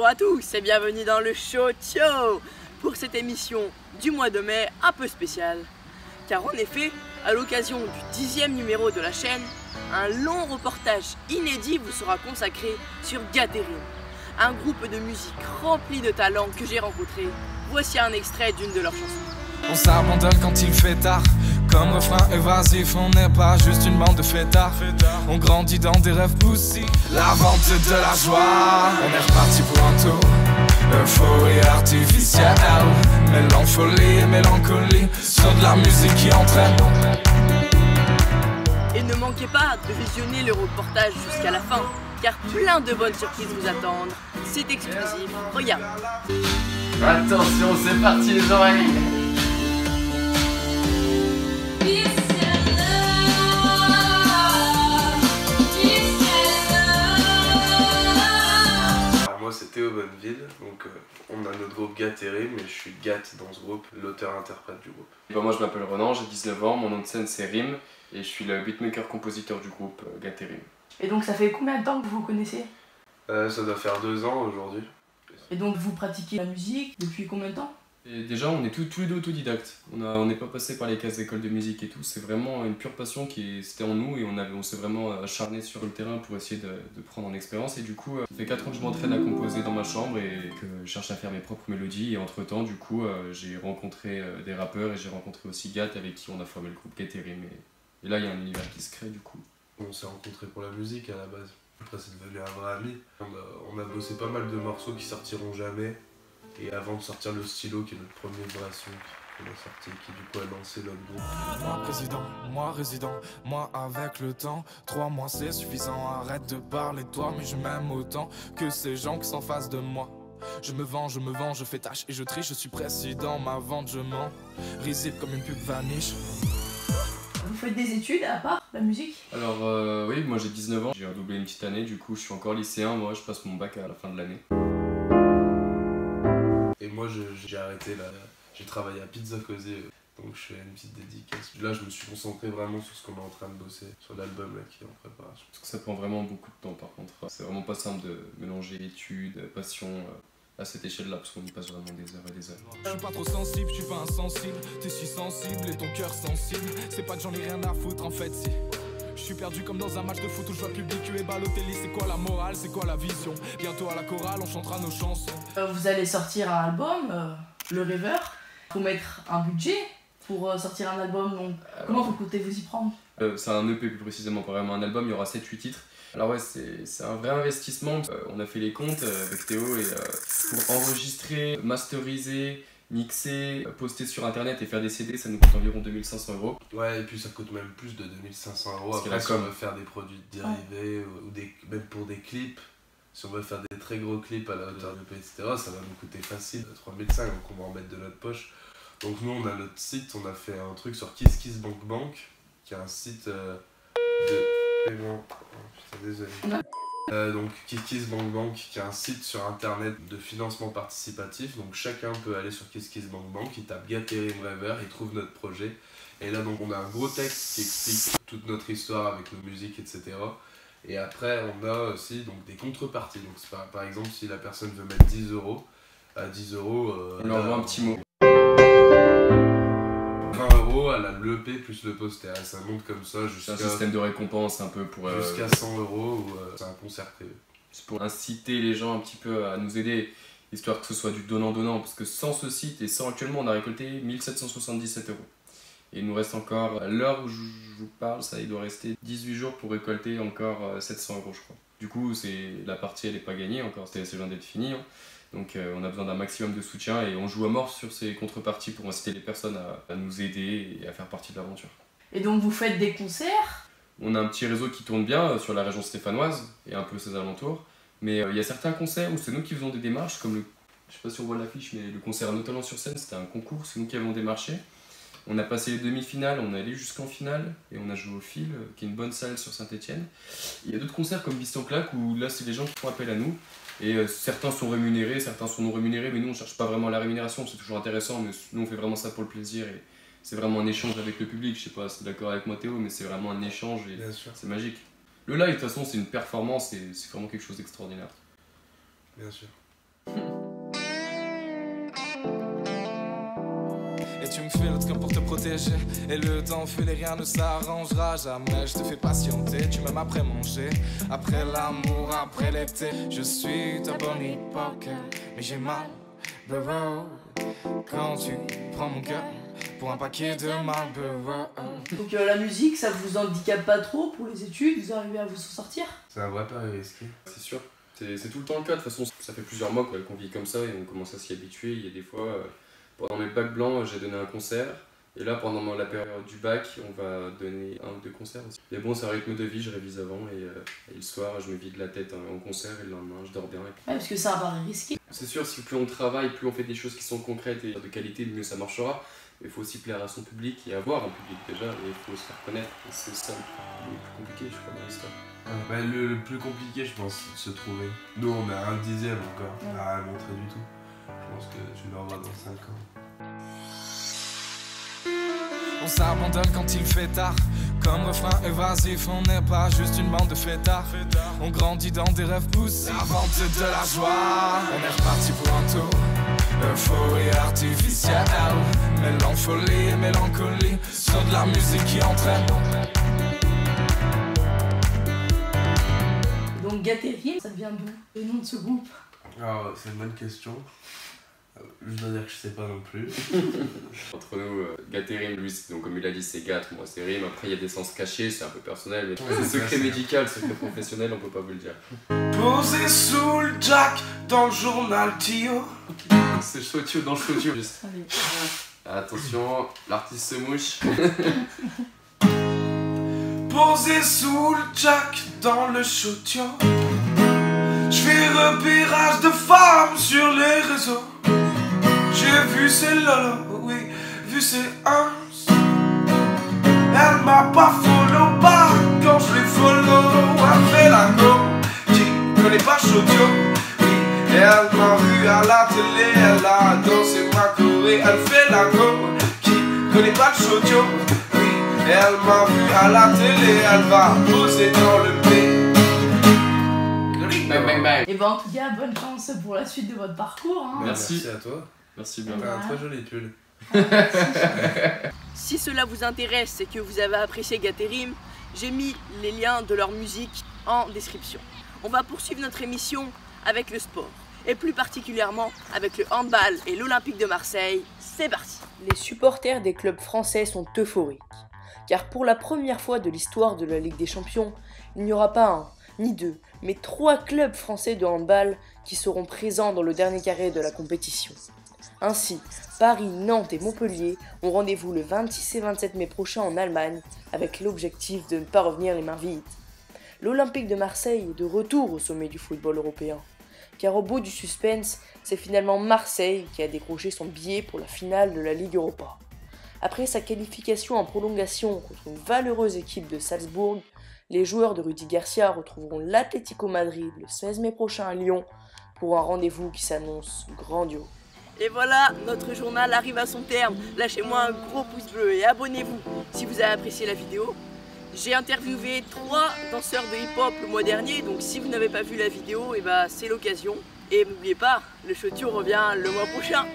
Bonjour à tous et bienvenue dans le show Tio pour cette émission du mois de mai un peu spéciale. Car en effet, à l'occasion du 10e numéro de la chaîne, un long reportage inédit vous sera consacré sur Gathering, un groupe de musique rempli de talent que j'ai rencontré. Voici un extrait d'une de leurs chansons. On s'abandonne quand il fait tard. Comme refrain évasif, on n'est pas juste une bande de fêtards. On grandit dans des rêves poussifs. La vente de la joie. On est reparti pour un tour. Euphorie artificielle. Mélancolie et mélancolie. Sur de la musique qui entraîne. Et ne manquez pas de visionner le reportage jusqu'à la fin, car plein de bonnes surprises vous attendent. C'est exclusif, regarde. Attention, c'est parti les oreilles. Moi c'est Théo Bonneville, donc on a notre groupe Gathering, mais je suis Gat dans ce groupe, l'auteur-interprète du groupe. Moi je m'appelle Renan, j'ai 19 ans, mon nom de scène c'est Rim et je suis le beatmaker-compositeur du groupe Gathering. Et donc ça fait combien de temps que vous vous connaissez? Ça doit faire 2 ans aujourd'hui. Et donc vous pratiquez la musique depuis combien de temps? Et déjà on est tous les deux autodidactes, on n'est pas passé par les cases d'école de musique et tout, c'est vraiment une pure passion c'était en nous et on s'est vraiment acharné sur le terrain pour essayer de prendre en expérience. Et du coup ça fait 4 ans que je m'entraîne à composer dans ma chambre et que je cherche à faire mes propres mélodies. Et entre temps du coup j'ai rencontré des rappeurs et j'ai rencontré aussi Gat avec qui on a formé le groupe Gathering. Et là il y a un univers qui se crée du coup. On s'est rencontrés pour la musique à la base, après c'est devenu un vrai ami. On a bossé pas mal de morceaux qui sortiront jamais. Et avant de sortir le stylo, qui est notre premier vrai son qu'on a sorti, qui du coup a lancé notre groupe. Moi président, moi résident, moi avec le temps. 3 mois c'est suffisant, arrête de parler de toi. Mais je m'aime autant que ces gens qui sont en face de moi. Je me vends, je fais tâche et je triche. Je suis président, ma vente je mens. Risible comme une pub vaniche. Vous faites des études à part la musique? Alors oui, moi j'ai 19 ans, j'ai redoublé une petite année, du coup je suis encore lycéen, moi je passe mon bac à la fin de l'année. Et moi j'ai arrêté là, j'ai travaillé à Pizza Cosy, donc je fais une petite dédicace. Là je me suis concentré vraiment sur ce qu'on est en train de bosser, sur l'album là qui est en préparation. Parce que ça prend vraiment beaucoup de temps par contre, c'est vraiment pas simple de mélanger études, passion à cette échelle là, parce qu'on y passe vraiment des heures et des heures. Je suis pas trop sensible, je suis pas insensible. T'es si sensible et ton cœur sensible. C'est pas que j'en ai rien à foutre en fait, si. Je suis perdu comme dans un match de foot où je vois le public et Balotelli. C'est quoi la morale, c'est quoi la vision? Bientôt à la chorale, on chantera nos chansons. Vous allez sortir un album, Le Rêveur. Faut mettre un budget pour sortir un album, donc comment vous comptez vous y prendre? C'est un EP plus précisément, pas vraiment un album, il y aura 7-8 titres. Alors ouais, c'est un vrai investissement. On a fait les comptes avec Théo et pour enregistrer, masteriser, mixer, poster sur internet et faire des CD, ça nous coûte environ 2500 €. Ouais, et puis ça coûte même plus de 2500 €. Parce Après, si com. on veut faire des produits dérivés, ou même pour des clips, si on veut faire des très gros clips à la hauteur de EP, etc., ça va nous coûter facile 3500 €, donc on va en mettre de notre poche. Donc nous, on a notre site, on a fait un truc sur KissKissBankBank, qui est un site de paiement. Oh, putain, désolé. Donc KissKissBankBank, qui est un site sur internet de financement participatif. Donc chacun peut aller sur KissKissBankBank, il tape Gathering Rêveur, il trouve notre projet. Et là donc on a un gros texte qui explique toute notre histoire avec nos musiques, etc. Et après on a aussi donc des contreparties. Donc par exemple si la personne veut mettre 10 €, à 10 €, On leur envoie un petit mot. 20 €, elle a l'EP plus le poster. Et ça monte comme ça C'est jusqu'à un système de récompense un peu pour... jusqu'à 100 € ou c'est un concert privé. C'est pour inciter les gens un petit peu à nous aider, histoire que ce soit du donnant-donnant, parce que sans ce site et sans actuellement on a récolté 1777 €. Et il nous reste encore, à l'heure où je vous parle, il doit rester 18 jours pour récolter encore 700 € je crois. Du coup la partie elle n'est pas gagnée encore, c'est loin d'être fini. Hein. Donc on a besoin d'un maximum de soutien et on joue à mort sur ces contreparties pour inciter les personnes à nous aider et à faire partie de l'aventure. Et donc vous faites des concerts? On a un petit réseau qui tourne bien sur la région stéphanoise et un peu ses alentours. Mais il y a certains concerts où c'est nous qui faisons des démarches, comme je sais pas si on voit l'affiche, mais le concert à Talents sur scène, c'était un concours, c'est nous qui avons démarché. On a passé les demi-finales, on est allé jusqu'en finale et on a joué au Fil, qui est une bonne salle sur Saint-Etienne. Il y a d'autres concerts comme Beast en Claque où là c'est les gens qui font appel à nous. Et certains sont rémunérés, certains sont non rémunérés, mais nous on cherche pas vraiment la rémunération, c'est toujours intéressant, mais nous on fait vraiment ça pour le plaisir et c'est vraiment un échange avec le public. Je sais pas si t'es d'accord avec moi Théo, mais c'est vraiment un échange et c'est magique. Le live de toute façon c'est une performance et c'est vraiment quelque chose d'extraordinaire. Bien sûr. tu me filotes comme pour te protéger. Et le temps file et rien ne s'arrangera jamais. Je te fais patienter, tu m'aimes après manger, après l'amour, après l'été. Je suis ta bonne époque, mais j'ai mal, bro, quand tu prends mon cœur pour un paquet de Marlboro. Donc la musique, ça vous handicape pas trop pour les études? Vous arrivez à vous en sortir? C'est un vrai pari risqué. C'est sûr. C'est tout le temps le cas. De toute façon, ça fait plusieurs mois qu'on vit comme ça et on commence à s'y habituer. Il y a des fois, pendant mes bacs blancs, j'ai donné un concert. Et là, pendant la période du bac, on va donner 1 ou 2 concerts aussi. Mais bon, c'est un rythme de vie, je révise avant et le soir, je me vide la tête en concert et le lendemain, je dors bien. Ouais, parce que ça paraît risqué. C'est sûr, si plus on travaille, plus on fait des choses qui sont concrètes et de qualité, mieux ça marchera. Il faut aussi plaire à son public et avoir un public déjà, et il faut se faire connaître. C'est ça le plus compliqué, je crois, dans l'histoire. Bah, le plus compliqué, je pense, c'est de se trouver. Nous, on est à 1/10 encore, on n'a rien montré du tout. Je pense que tu le revois dans 5 ans. On s'abandonne quand il fait tard, comme refrain évasif, on n'est pas juste une bande de fêtards. On grandit dans des rêves poussés, la vente de la joie. On est reparti pour un tour, euphorie artificielle, mélancolie et mélancolie, sur de la musique qui entraîne. Donc Gaterim, ça vient d'où le nom de ce groupe? Alors, c'est une bonne question. Je dois dire que je sais pas non plus. Entre nous, Gaterim, lui, donc comme il a dit, c'est Gat, moi c'est Rim. Après, il y a des sens cachés, c'est un peu personnel, mais c'est secret médical, secret professionnel, on peut pas vous le dire. Posé sous le jack dans le journal Tio. C'est Chotio dans Chotio. Juste. Allez. Attention, l'artiste se mouche. Posé sous le jack dans le Chotio. J'fais repérage de femmes sur les réseaux. J'ai vu ses lolos, oui, vu ses uns. Elle m'a pas follow back quand je l'ai follow. Elle fait la go, qui connaît pas Chotio. Oui, elle m'a vu à la télé, elle a dansé ma choré. Elle fait la go, qui connaît pas Chotio. Oui, elle m'a vu à la télé, elle va poser dans le B. Bang, bang, bang. Et ben en tout cas, bonne chance pour la suite de votre parcours. Hein. Merci. Merci à toi. Merci bien. T'as un très joli pull. Si cela vous intéresse et que vous avez apprécié Gaterim, j'ai mis les liens de leur musique en description. On va poursuivre notre émission avec le sport, et plus particulièrement avec le handball et l'Olympique de Marseille. C'est parti! Les supporters des clubs français sont euphoriques, car pour la première fois de l'histoire de la Ligue des Champions, il n'y aura pas 1, ni 2, mais 3 clubs français de handball qui seront présents dans le dernier carré de la compétition. Ainsi, Paris, Nantes et Montpellier ont rendez-vous le 26 et 27 mai prochain en Allemagne avec l'objectif de ne pas revenir les mains vides. L'Olympique de Marseille est de retour au sommet du football européen, car au bout du suspense, c'est finalement Marseille qui a décroché son billet pour la finale de la Ligue Europa. Après sa qualification en prolongation contre une valeureuse équipe de Salzbourg, les joueurs de Rudy Garcia retrouveront l'Atlético Madrid le 16 mai prochain à Lyon pour un rendez-vous qui s'annonce grandiose. Et voilà, notre journal arrive à son terme. Lâchez-moi un gros pouce bleu et abonnez-vous si vous avez apprécié la vidéo. J'ai interviewé 3 danseurs de hip-hop le mois dernier, donc si vous n'avez pas vu la vidéo, c'est l'occasion. Et n'oubliez pas, le Chotio revient le mois prochain.